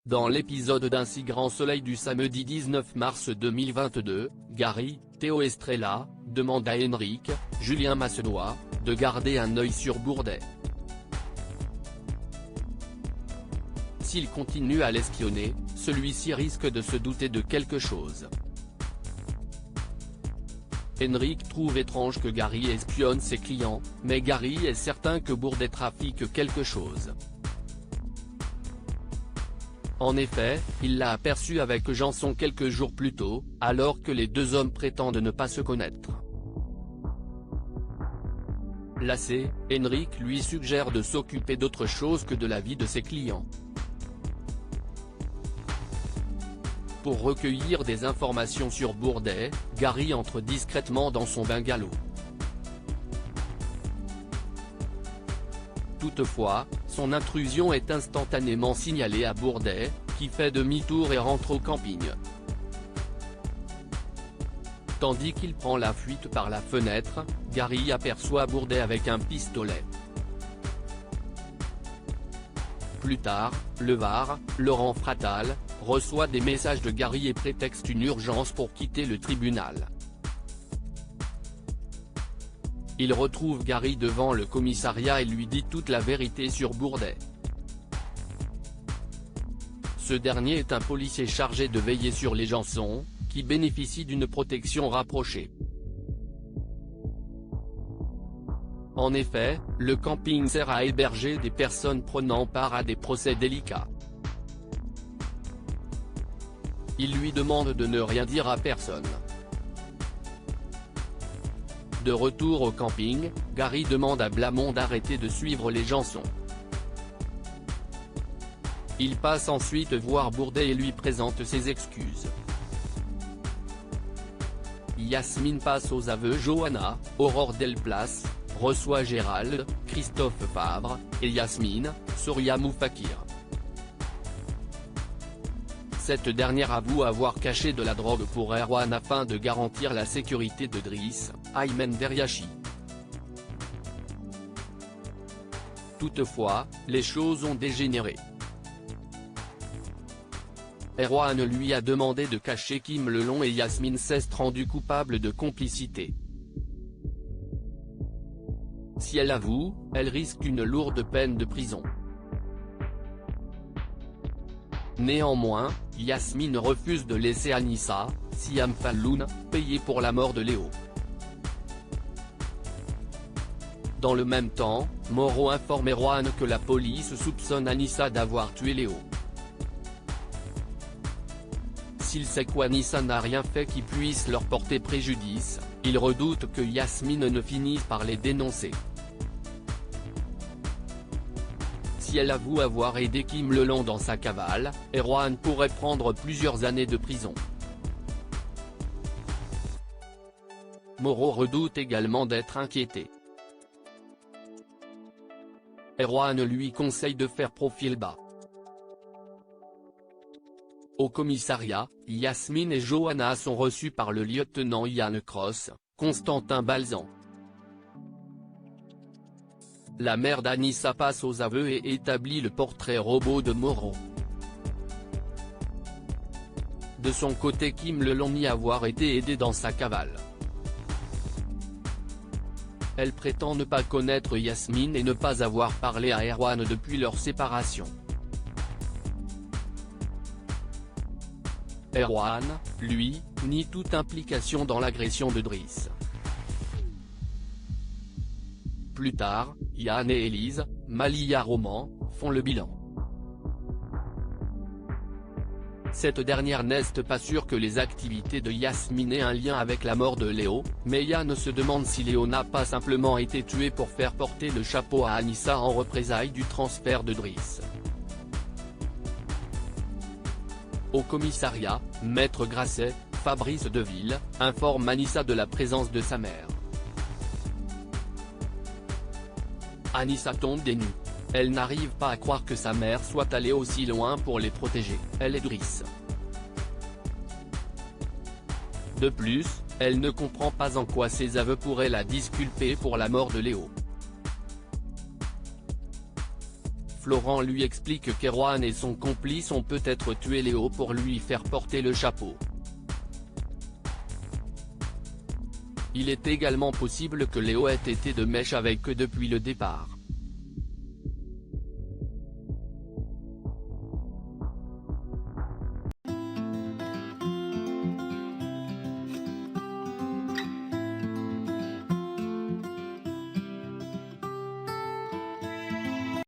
Dans l'épisode d'Un si grand soleil du samedi 19 mars 2022, Gary, Théo Estrella, demande à Henrik, Julien Massenot, de garder un œil sur Bourdet. S'il continue à l'espionner, celui-ci risque de se douter de quelque chose. Henrik trouve étrange que Gary espionne ses clients, mais Gary est certain que Bourdet trafique quelque chose. En effet, il l'a aperçu avec Janson quelques jours plus tôt, alors que les deux hommes prétendent ne pas se connaître. Lassé, Henrik lui suggère de s'occuper d'autre chose que de la vie de ses clients. Pour recueillir des informations sur Bourdet, Gary entre discrètement dans son bungalow. Toutefois, son intrusion est instantanément signalée à Bourdet, qui fait demi-tour et rentre au camping. Tandis qu'il prend la fuite par la fenêtre, Gary aperçoit Bourdet avec un pistolet. Plus tard, le Var, Laurent Fratal, reçoit des messages de Gary et prétexte une urgence pour quitter le tribunal. Il retrouve Gary devant le commissariat et lui dit toute la vérité sur Bourdet. Ce dernier est un policier chargé de veiller sur les Janson, qui bénéficient d'une protection rapprochée. En effet, le camping sert à héberger des personnes prenant part à des procès délicats. Il lui demande de ne rien dire à personne. De retour au camping, Gary demande à Blamont d'arrêter de suivre les Janson. Il passe ensuite voir Bourdet et lui présente ses excuses. Yasmine passe aux aveux. Johanna, Aurore Delplace, reçoit Gérald, Christophe Favre, et Yasmine, Soria Moufakir. Cette dernière avoue avoir caché de la drogue pour Erwan afin de garantir la sécurité de Driss, Aymen Deryachi. Toutefois, les choses ont dégénéré. Erwan lui a demandé de cacher Kim Lelon et Yasmine s'est rendue coupable de complicité. Si elle avoue, elle risque une lourde peine de prison. Néanmoins, Yasmine refuse de laisser Anissa, Siam Falloun, payer pour la mort de Léo. Dans le même temps, Moreau informe Erwan que la police soupçonne Anissa d'avoir tué Léo. S'il sait qu'Anissa n'a rien fait qui puisse leur porter préjudice, il redoute que Yasmine ne finisse par les dénoncer. Si elle avoue avoir aidé Kim Lelon dans sa cavale, Erwan pourrait prendre plusieurs années de prison. Moreau redoute également d'être inquiété. Erwan lui conseille de faire profil bas. Au commissariat, Yasmine et Johanna sont reçues par le lieutenant Yann Cross, Constantin Balzan. La mère d'Anissa passe aux aveux et établit le portrait robot de Moreau. De son côté, Kim Lelon nie avoir été aidée dans sa cavale. Elle prétend ne pas connaître Yasmine et ne pas avoir parlé à Erwan depuis leur séparation. Erwan, lui, nie toute implication dans l'agression de Driss. Plus tard, Yann et Élise, Malia Roman, font le bilan. Cette dernière n'est pas sûre que les activités de Yasmine aient un lien avec la mort de Léo, mais Yann se demande si Léo n'a pas simplement été tué pour faire porter le chapeau à Anissa en représailles du transfert de Driss. Au commissariat, Maître Grasset, Fabrice Deville, informe Anissa de la présence de sa mère. Anissa tombe des nues. Elle n'arrive pas à croire que sa mère soit allée aussi loin pour les protéger, elle et Driss. De plus, elle ne comprend pas en quoi ses aveux pourraient la disculper pour la mort de Léo. Florent lui explique qu'Erwan et son complice ont peut-être tué Léo pour lui faire porter le chapeau. Il est également possible que Léo ait été de mèche avec eux depuis le départ.